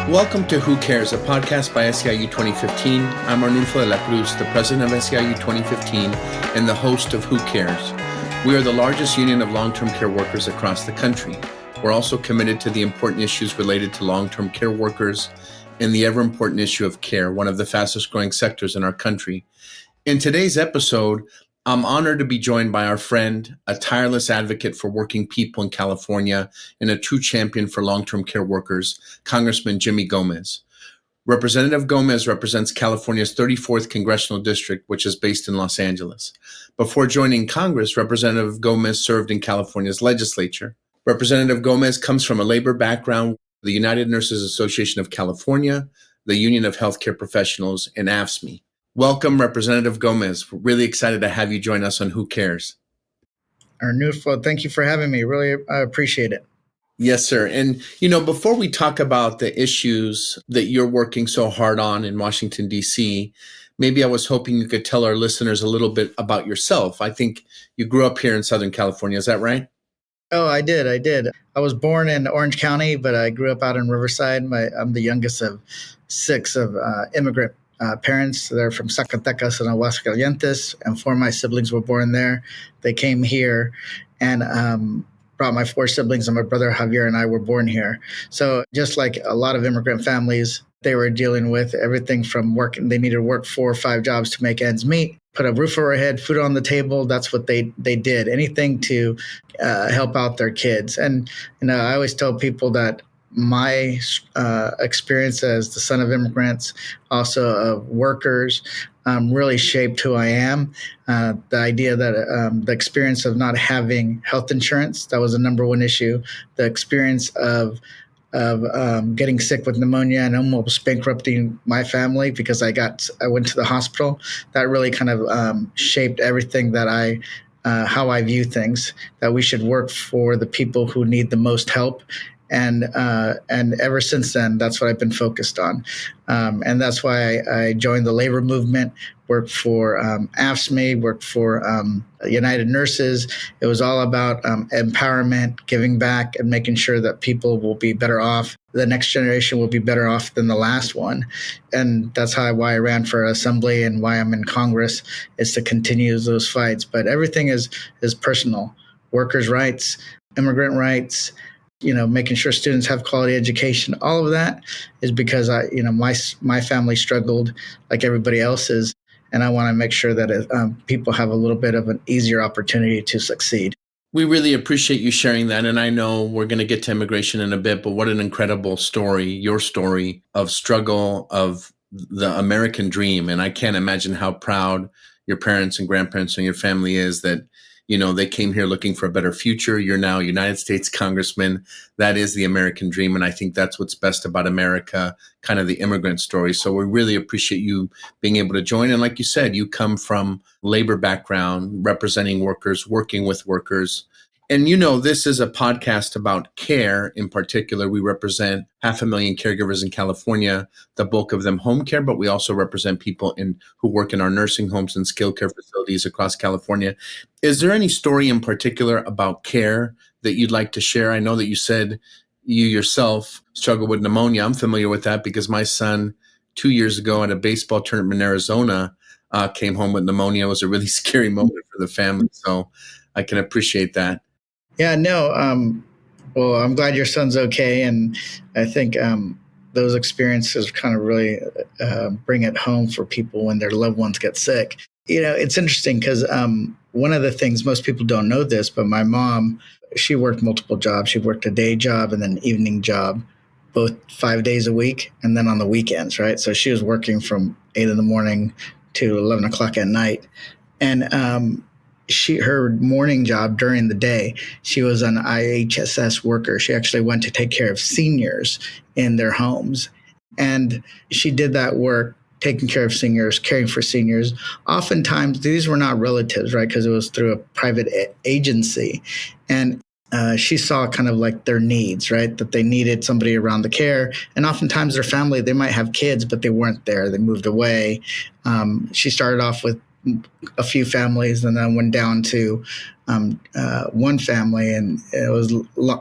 Welcome to Who Cares, a podcast by SEIU 2015. I'm Arnulfo de la Cruz, the president of SEIU 2015 and the host of Who Cares. We are the largest union of long-term care workers across the country. We're also committed to the important issues related to long-term care workers and the ever-important issue of care, one of the fastest growing sectors in our country. In today's episode, I'm honored to be joined by our friend, a tireless advocate for working people in California and a true champion for long-term care workers, Congressman Jimmy Gomez. Representative Gomez represents California's 34th Congressional District, which is based in Los Angeles. Before joining Congress, Representative Gomez served in California's legislature. Representative Gomez comes from a labor background, the United Nurses Association of California, the Union of Healthcare Professionals, and AFSCME. Welcome, Representative Gomez. We're really excited to have you join us on Who Cares. Arnulfo, thank you for having me. Really, I appreciate it. Yes, sir. And, before we talk about the issues that you're working so hard on in Washington, D.C., maybe I was hoping you could tell our listeners a little bit about yourself. I think you grew up here in Southern California. Is that right? Oh, I did. I was born in Orange County, but I grew up out in Riverside. I'm the youngest of six of immigrant parents. They're from Zacatecas and Aguascalientes, and four of my siblings were born there. They came here and brought my four siblings, and my brother Javier and I were born here. So just like a lot of immigrant families, they were dealing with everything from work. They needed to work 4 or 5 jobs to make ends meet, put a roof over their head, food on the table. That's what they did. Anything to help out their kids. And I always tell people that my experience as the son of immigrants, also of workers, really shaped who I am. The idea that the experience of not having health insurance, that was the number one issue. The experience of getting sick with pneumonia and almost bankrupting my family because I went to the hospital. That really kind of shaped everything that how I view things, that we should work for the people who need the most help. And ever since then, that's what I've been focused on. And that's why I joined the labor movement, worked for AFSCME, worked for United Nurses. It was all about empowerment, giving back, and making sure that people will be better off. The next generation will be better off than the last one. And that's why I ran for assembly and why I'm in Congress, is to continue those fights. But everything is personal. Workers' rights, immigrant rights, making sure students have quality education. All of that is because my family struggled like everybody else's, and I want to make sure that people have a little bit of an easier opportunity to succeed. We really appreciate you sharing that. And I know we're going to get to immigration in a bit, but what an incredible story, your story of struggle of the American dream. And I can't imagine how proud your parents and grandparents and your family is that they came here looking for a better future. You're now a United States Congressman. That is the American dream. And I think that's what's best about America, kind of the immigrant story. So we really appreciate you being able to join. And like you said, you come from labor background, representing workers, working with workers. And this is a podcast about care in particular. We represent 500,000 caregivers in California, the bulk of them home care, but we also represent people who work in our nursing homes and skilled care facilities across California. Is there any story in particular about care that you'd like to share? I know that you said you yourself struggle with pneumonia. I'm familiar with that because my son 2 years ago at a baseball tournament in Arizona came home with pneumonia. It was a really scary moment for the family. So I can appreciate that. Yeah, no. Well, I'm glad your son's okay. And I think those experiences kind of really bring it home for people when their loved ones get sick. It's interesting because one of the things, most people don't know this, but my mom, she worked multiple jobs. She worked a day job and then an evening job, both 5 days a week, and then on the weekends, right? So she was working from 8 in the morning to 11 o'clock at night. And her morning job during the day, she was an IHSS worker. She actually went to take care of seniors in their homes. And she did that work, taking care of seniors, caring for seniors. Oftentimes, these were not relatives, right? Because it was through a private agency. And she saw kind of like their needs, right? That they needed somebody around the care. And oftentimes their family, they might have kids, but they weren't there. They moved away. She started off with a few families, and then went down to one family, and it was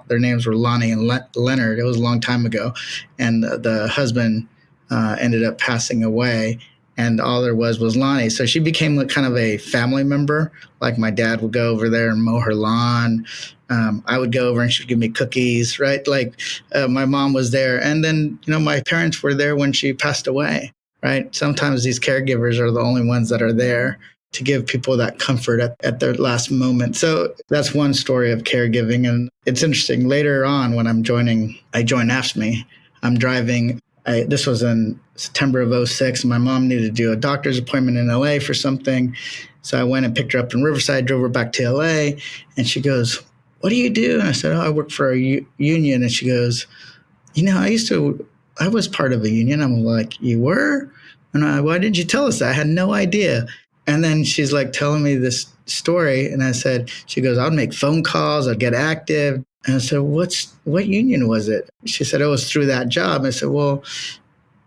their names were Lonnie and Leonard. It was a long time ago, and the husband ended up passing away, and all there was Lonnie. So she became kind of a family member. Like my dad would go over there and mow her lawn. I would go over and she'd give me cookies, right? Like my mom was there. And then, my parents were there when she passed away, right? Sometimes these caregivers are the only ones that are there to give people that comfort at their last moment. So that's one story of caregiving. And it's interesting. Later on, when I joined AFSCME, I'm driving. This was in September of 2006. My mom needed to do a doctor's appointment in LA for something. So I went and picked her up in Riverside, drove her back to LA. And she goes, "What do you do?" And I said, "Oh, I work for a union." And she goes, I was part of a union. I'm like, "You were?" And why didn't you tell us that? I had no idea. And then she's like telling me this story. And she goes, "I'd make phone calls. I'd get active." And I said, "What union was it?" She said, "It was through that job." I said, "Well,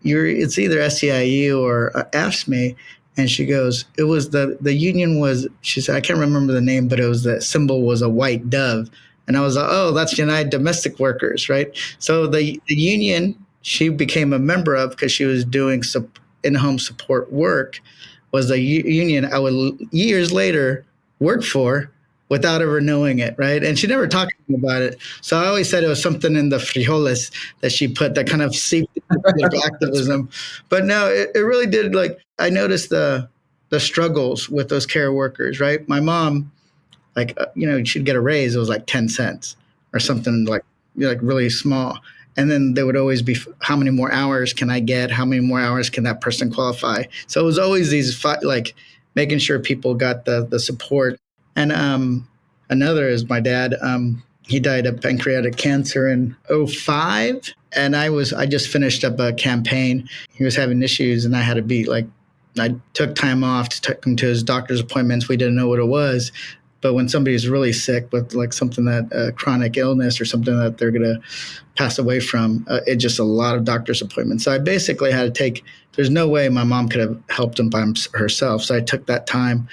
it's either SEIU or AFSCME." And she goes, "It was the union was," she said, "I can't remember the name, but the symbol was a white dove." And I was like, "Oh, that's United Domestic Workers," right? So the union she became a member of, because she was doing in-home support work, was a union I would years later work for without ever knowing it, right? And she never talked to me about it. So I always said it was something in the frijoles that she put that kind of seeped into activism. But no, it really did. Like, I noticed the struggles with those care workers, right? My mom, she'd get a raise. It was like 10 cents or something like really small. And then there would always be, how many more hours can I get? How many more hours can that person qualify? So it was always these, making sure people got the support. And another is my dad. He died of pancreatic cancer in 2005. And I just finished up a campaign. He was having issues, and I had to be I took time off to take him to his doctor's appointments. We didn't know what it was. But when somebody's really sick with something that chronic illness or something that they're going to pass away from, it's just a lot of doctor's appointments. So I basically had to there's no way my mom could have helped him by herself. So I took that time.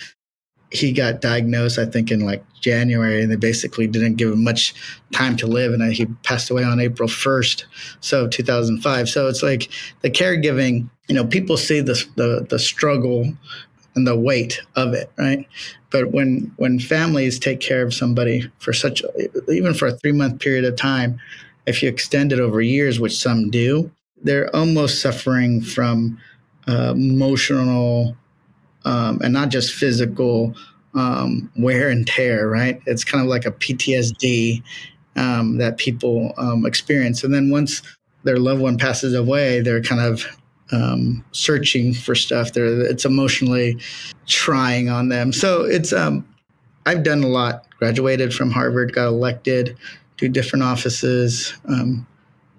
He got diagnosed, I think, in January, and they basically didn't give him much time to live. And he passed away on April 1st, so 2005. So it's like the caregiving, people see the struggle and the weight of it, right? But when families take care of somebody for even for a 3-month period of time, if you extend it over years, which some do, they're almost suffering from emotional and not just physical wear and tear, right? It's kind of like a PTSD that people experience. And then once their loved one passes away, they're kind of searching for stuff. It's emotionally trying on them. So it's I've done a lot. Graduated from Harvard, got elected to different offices,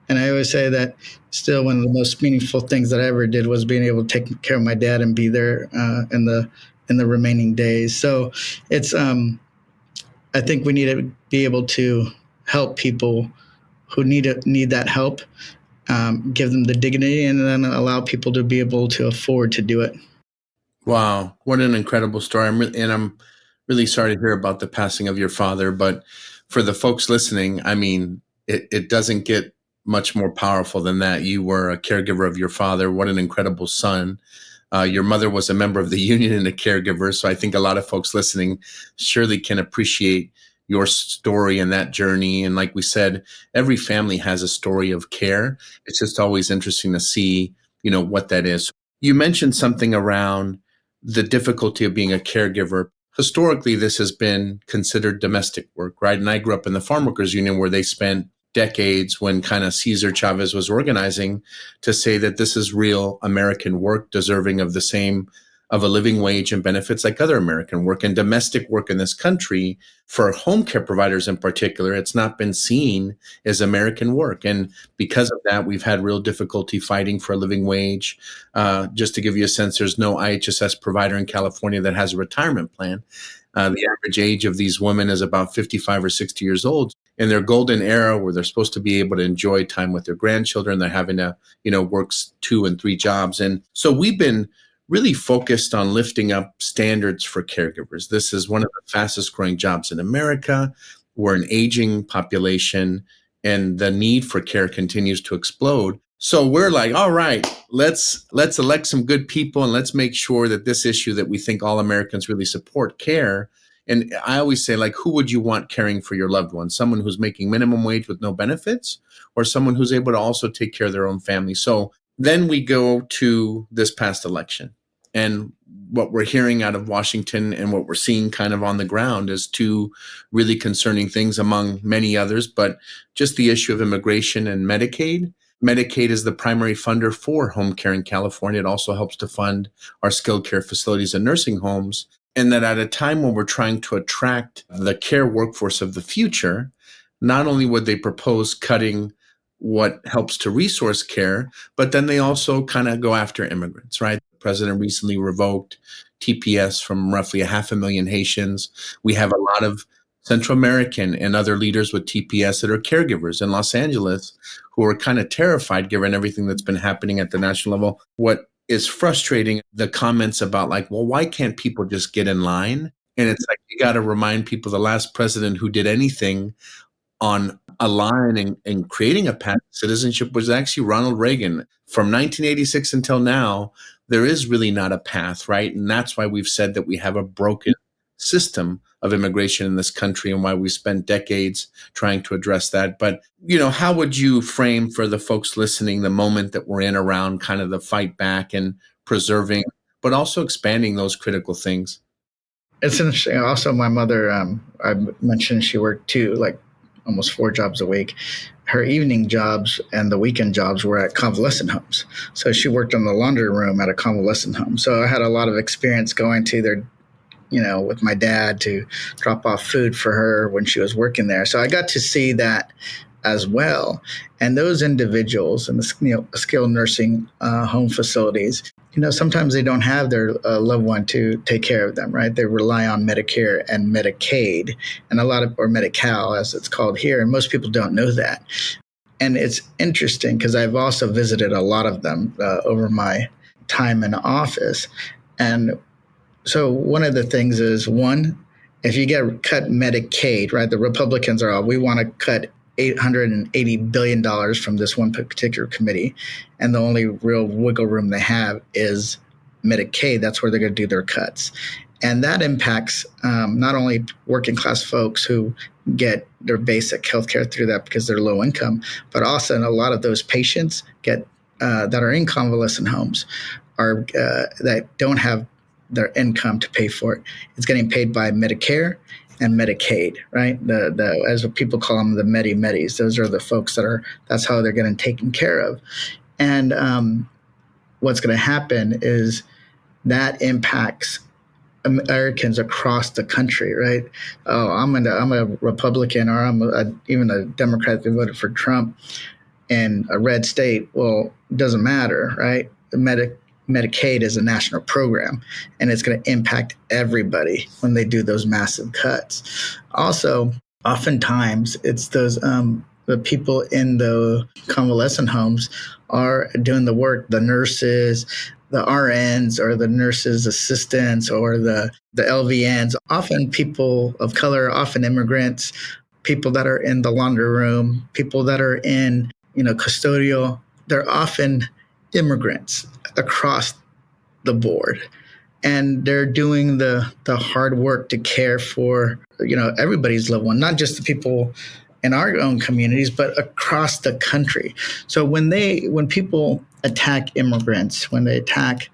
and I always say that still one of the most meaningful things that I ever did was being able to take care of my dad and be there in the remaining days. So it's I think we need to be able to help people who need that help. Give them the dignity, and then allow people to be able to afford to do it. Wow, what an incredible story. I'm really sorry to hear about the passing of your father, but for the folks listening, I mean, it doesn't get much more powerful than that. You were a caregiver of your father. What an incredible son. Your mother was a member of the union and a caregiver. So I think a lot of folks listening surely can appreciate your story and that journey. And like we said, every family has a story of care. It's just always interesting to see, what that is. You mentioned something around the difficulty of being a caregiver. Historically, this has been considered domestic work, right? And I grew up in the farm workers union, where they spent decades, when kind of Cesar Chavez was organizing, to say that this is real American work, deserving of the same, of a living wage and benefits like other American work. And domestic work in this country, for home care providers in particular, it's not been seen as American work. And because of that, we've had real difficulty fighting for a living wage. Just to give you a sense, there's no IHSS provider in California that has a retirement plan. The average age of these women is about 55 or 60 years old. In their golden era, where they're supposed to be able to enjoy time with their grandchildren, they're having to, work 2 and 3 jobs. And so we've been really focused on lifting up standards for caregivers. This is one of the fastest growing jobs in America. We're an aging population and the need for care continues to explode. So we're like, all right, let's elect some good people and let's make sure that this issue that we think all Americans really support, care. And I always say, like, who would you want caring for your loved ones? Someone who's making minimum wage with no benefits, or someone who's able to also take care of their own family? So then we go to this past election. And what we're hearing out of Washington and what we're seeing kind of on the ground is two really concerning things among many others, but just the issue of immigration and Medicaid. Medicaid is the primary funder for home care in California. It also helps to fund our skilled care facilities and nursing homes. And that at a time when we're trying to attract the care workforce of the future, not only would they propose cutting what helps to resource care, but then they also kind of go after immigrants, right? The president recently revoked TPS from roughly 500,000 Haitians. We have a lot of Central American and other leaders with TPS that are caregivers in Los Angeles who are kind of terrified given everything that's been happening at the national level. What is frustrating, the comments about like, well, why can't people just get in line? And it's like, you got to remind people the last president who did anything on a line and creating a path to citizenship was actually Ronald Reagan. From 1986 until now, there is really not a path, right? And that's why we've said that we have a broken system of immigration in this country and why we spent decades trying to address that. But, how would you frame for the folks listening the moment that we're in around kind of the fight back and preserving, but also expanding those critical things? It's interesting. Also, my mother, I mentioned she worked like almost 4 jobs a week. Her evening jobs and the weekend jobs were at convalescent homes. So she worked in the laundry room at a convalescent home. So I had a lot of experience going to their, with my dad to drop off food for her when she was working there. So I got to see that as well. And those individuals in the skilled nursing home facilities, sometimes they don't have their loved one to take care of them, right? They rely on Medicare and Medicaid and or Medi-Cal as it's called here. And most people don't know that. And it's interesting because I've also visited a lot of them over my time in office. And so one of the things is, one, if you get cut Medicaid, right, the Republicans are all, we want to cut $880 billion from this one particular committee. And the only real wiggle room they have is Medicaid. That's where they're going to do their cuts. And that impacts not only working class folks who get their basic healthcare through that because they're low income, but also a lot of those patients get that are in convalescent homes are that don't have their income to pay for it. It's getting paid by Medicare and Medicaid, right? The as people call them, the Medis. Those are the folks that's how they're getting taken care of. And what's going to happen is that impacts Americans across the country, right? Oh, I'm a Republican, or I'm even a Democrat that voted for Trump in a red state. Well, it doesn't matter, right? Medicaid is a national program, and it's going to impact everybody when they do those massive cuts. Also, oftentimes it's those the people in the convalescent homes are doing the work, the nurses, the RNs, or the nurses' assistants, or the LVNs, often people of color, often immigrants, people that are in the laundry room, people that are in, custodial. They're often immigrants across the board. And they're doing the hard work to care for, everybody's loved one, not just the people in our own communities, but across the country. So when people attack immigrants, when they attack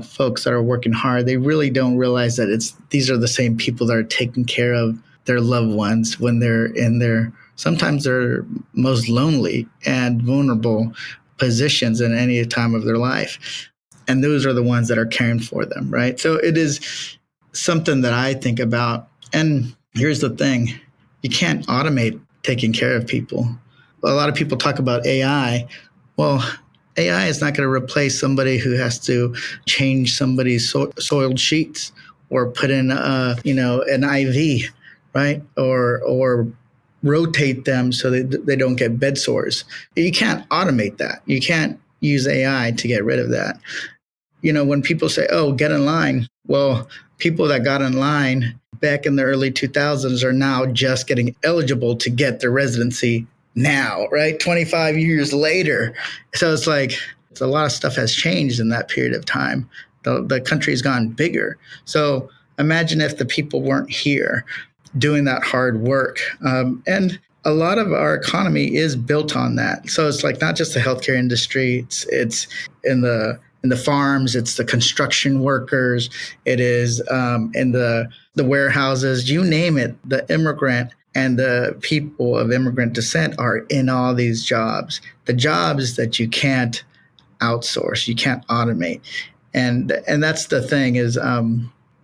folks that are working hard, they really don't realize that these are the same people that are taking care of their loved ones when they're in sometimes they're most lonely and vulnerable positions in any time of their life. And those are the ones that are caring for them, right? So it is something that I think about. And here's the thing. You can't automate taking care of people. A lot of people talk about AI. Well, AI is not going to replace somebody who has to change somebody's soiled sheets or put in an IV, right? Or rotate them so they don't get bed sores. You can't automate that. You can't use AI to get rid of that. when people say, oh, get in line, well, people that got in line back in the early 2000s are now just getting eligible to get their residency now, right? 25 years later. So it's like a lot of stuff has changed in that period of time. The country's gone bigger. So imagine if the people weren't here doing that hard work. And a lot of our economy is built on that. So it's like not just the healthcare industry, it's in the farms, it's the construction workers, it is in the warehouses, you name it. The immigrant and the people of immigrant descent are in all these jobs, the jobs that you can't outsource, you can't automate. And that's the thing is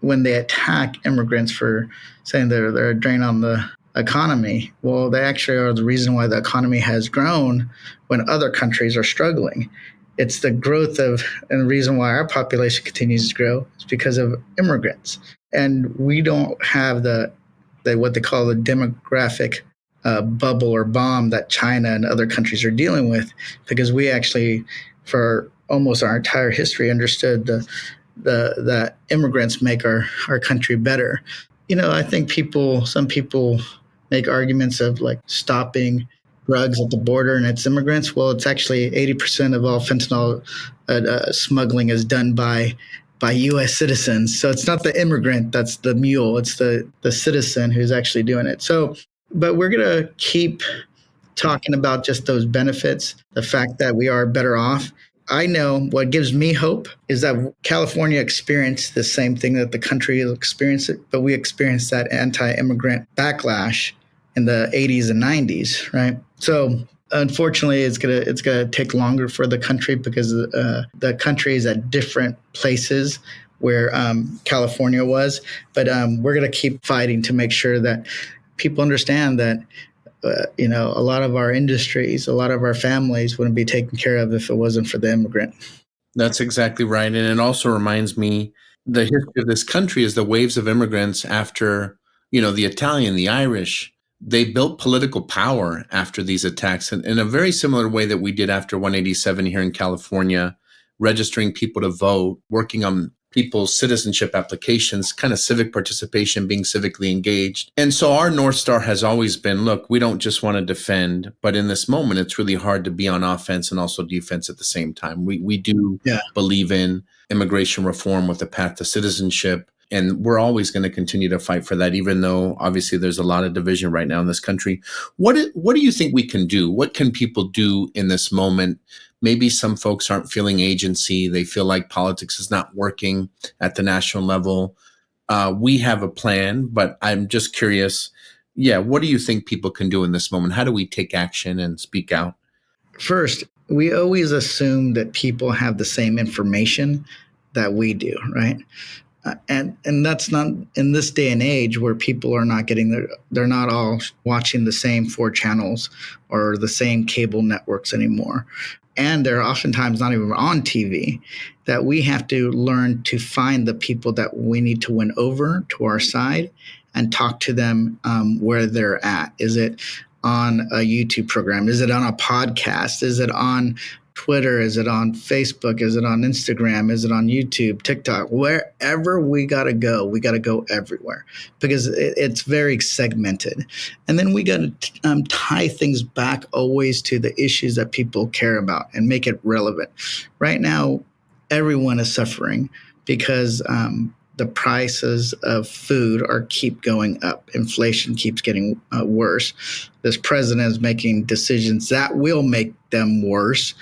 when they attack immigrants for saying they're a drain on the economy, well, they actually are the reason why the economy has grown when other countries are struggling. It's the growth of, and the reason why our population continues to grow is because of immigrants. And we don't have the what they call the demographic bubble or bomb that China and other countries are dealing with, because we actually, for almost our entire history, understood that immigrants make our country better. I think some people make arguments of like stopping drugs at the border and it's immigrants. Well, it's actually 80% of all fentanyl smuggling is done by U.S. citizens. So it's not the immigrant that's the mule. It's the citizen who's actually doing it. So, but we're going to keep talking about just those benefits, the fact that we are better off. I know what gives me hope is that California experienced the same thing that the country has experienced, but we experienced that anti-immigrant backlash in the 80s and 90s, right? So unfortunately, it's gonna take longer for the country because the country is at different places where California was. But we're gonna keep fighting to make sure that people understand that a lot of our industries, a lot of our families wouldn't be taken care of if it wasn't for the immigrant. That's exactly right. And it also reminds me the history of this country is the waves of immigrants after, the Italian, the Irish. They built political power after these attacks in a very similar way that we did after 187 here in California, registering people to vote, working on people's citizenship applications, kind of civic participation, being civically engaged. And so our North Star has always been, look, we don't just want to defend, but in this moment, it's really hard to be on offense and also defense at the same time. We do believe in immigration reform with a path to citizenship. And we're always going to continue to fight for that, even though obviously there's a lot of division right now in this country. What do you think we can do? What can people do in this moment? Maybe some folks aren't feeling agency. They feel like politics is not working at the national level. We have a plan, but I'm just curious. Yeah, what do you think people can do in this moment? How do we take action and speak out? First, we always assume that people have the same information that we do, right? And that's not in this day and age where people are not they're not all watching the same 4 channels or the same cable networks anymore. And they're oftentimes not even on TV, that we have to learn to find the people that we need to win over to our side and talk to them where they're at. Is it on a YouTube program? Is it on a podcast? Is it on Twitter? Is it on Facebook? Is it on Instagram? Is it on YouTube, TikTok? Wherever we got to go everywhere because it's very segmented. And then we got to tie things back always to the issues that people care about and make it relevant. Right now, everyone is suffering because the prices of food keep going up. Inflation keeps getting worse. This president is making decisions that will make them worse.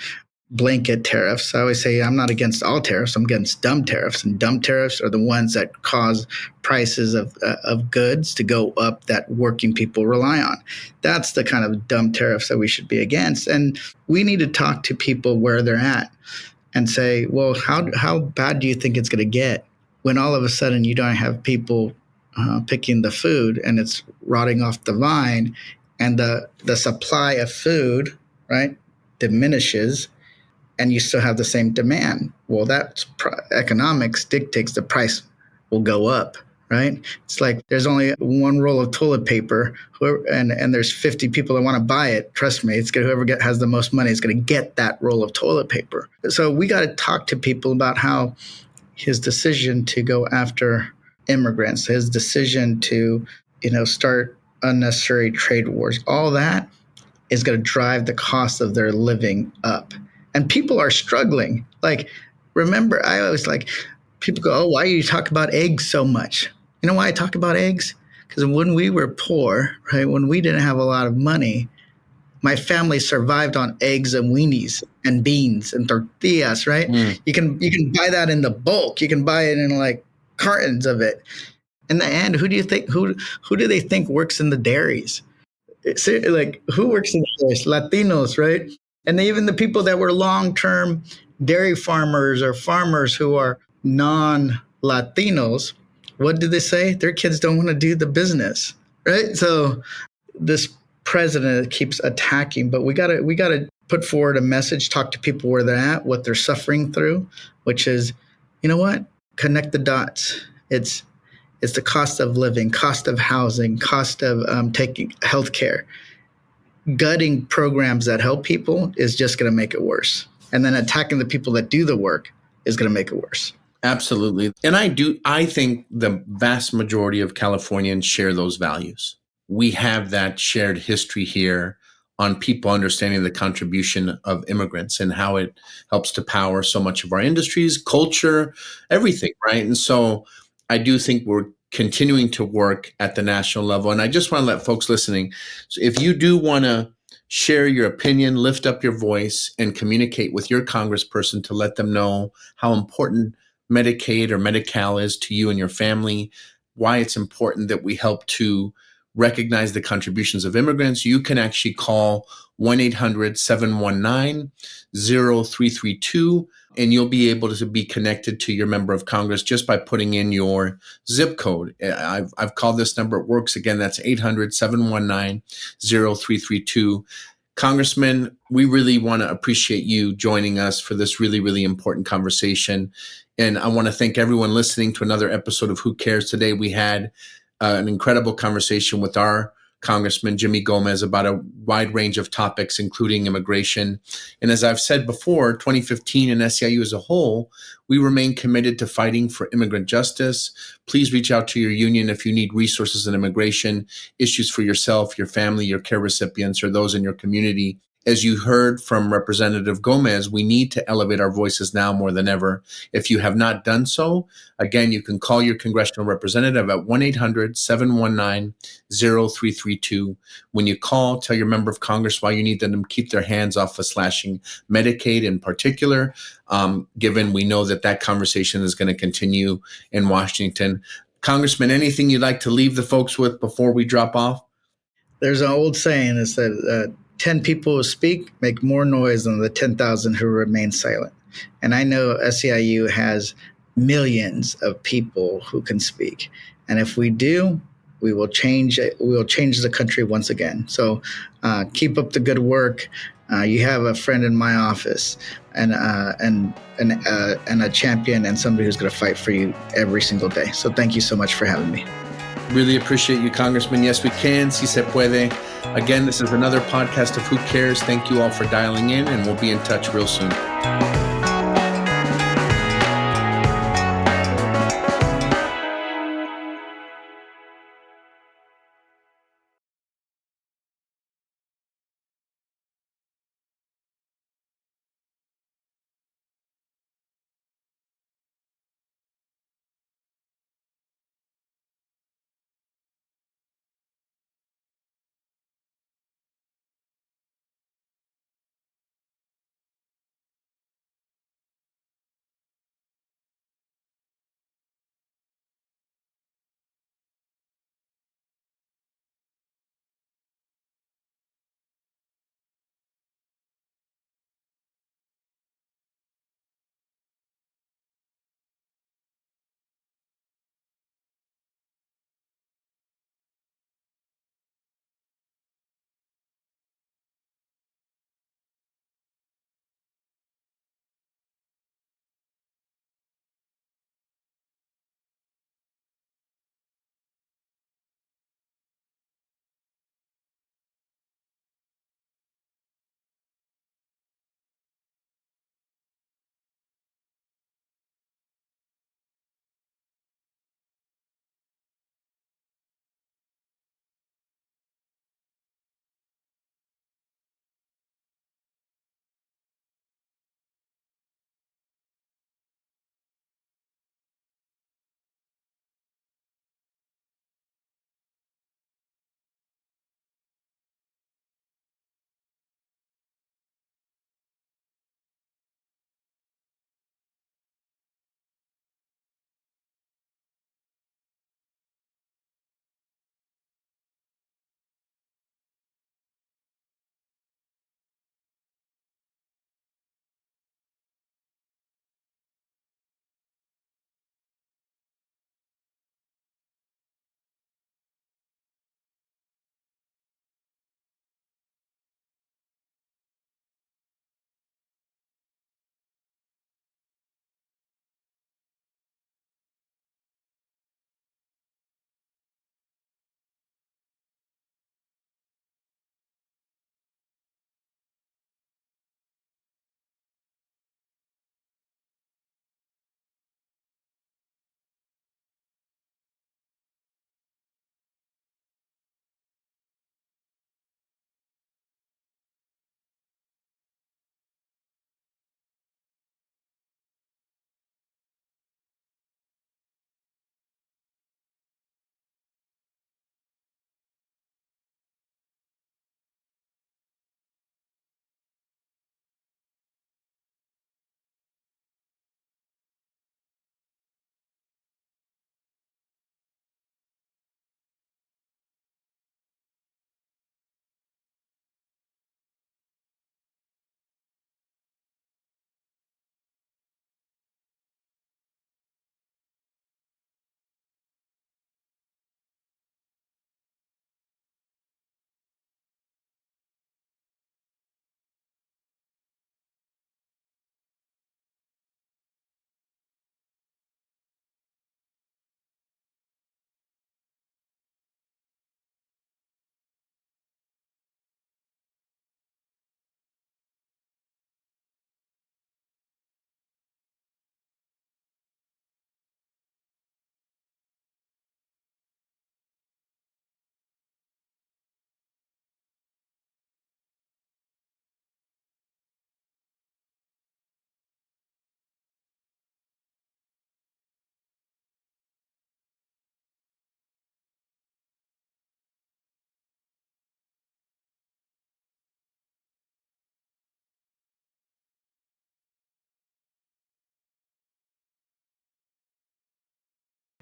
Blanket tariffs. I always say I'm not against all tariffs. I'm against dumb tariffs, and dumb tariffs are the ones that cause prices of goods to go up that working people rely on. That's the kind of dumb tariffs that we should be against. And we need to talk to people where they're at and say, well, how bad do you think it's going to get when all of a sudden you don't have people picking the food and it's rotting off the vine, and the supply of food, right, diminishes, and you still have the same demand. Well, economics dictates the price will go up, right? It's like there's only one roll of toilet paper, and there's 50 people that want to buy it. Trust me, it's gonna, whoever has the most money is going to get that roll of toilet paper. So we got to talk to people about how his decision to go after immigrants, his decision to, start unnecessary trade wars, all that is going to drive the cost of their living up. And people are struggling. Like, remember, I always people go, oh, why do you talk about eggs so much? You know why I talk about eggs? Because when we were poor, right, when we didn't have a lot of money, my family survived on eggs and weenies and beans and tortillas, right? You can buy that in the bulk. You can buy it in like cartons of it. In the end, who do they think works in the dairies? Like, who works in the dairies? Latinos, right? And even the people that were long-term dairy farmers or farmers who are non-Latinos, what did they say? Their kids don't want to do the business, right? So this president keeps attacking, but we gotta put forward a message, talk to people where they're at, what they're suffering through, which is, you know what? Connect the dots. It's the cost of living, cost of housing, cost of taking healthcare. Gutting programs that help people is just going to make it worse. And then attacking the people that do the work is going to make it worse. Absolutely. And I think the vast majority of Californians share those values. We have that shared history here on people understanding the contribution of immigrants and how it helps to power so much of our industries, culture, everything, right? And so I do think we're continuing to work at the national level. And I just want to let folks listening, so if you do want to share your opinion, lift up your voice, and communicate with your congressperson to let them know how important Medicaid or Medi-Cal is to you and your family, why it's important that we help to recognize the contributions of immigrants, you can actually call 1-800-719-0332, and you'll be able to be connected to your member of Congress just by putting in your zip code. I've called this number. It works. Again, that's 800-719-0332. Congressman, we really want to appreciate you joining us for this really, really important conversation. And I want to thank everyone listening to another episode of Who Cares. Today we had an incredible conversation with our Congressman Jimmy Gomez about a wide range of topics, including immigration. And as I've said before, 2015 and SEIU as a whole, we remain committed to fighting for immigrant justice. Please reach out to your union if you need resources in immigration, issues for yourself, your family, your care recipients, or those in your community. As you heard from Representative Gomez, we need to elevate our voices now more than ever. If you have not done so, again, you can call your congressional representative at 1-800-719-0332. When you call, tell your member of Congress why you need them to keep their hands off of slashing Medicaid in particular, given we know that conversation is going to continue in Washington. Congressman, anything you'd like to leave the folks with before we drop off? There's an old saying that said, 10 people who speak make more noise than the 10,000 who remain silent. And I know SEIU has millions of people who can speak. And if we do, we will change it. We will change the country once again. So keep up the good work. You have a friend in my office and a champion and somebody who's going to fight for you every single day. So thank you so much for having me. Really appreciate you, Congressman. Yes, we can. Si se puede. Again, this is another podcast of Who Cares. Thank you all for dialing in, and we'll be in touch real soon.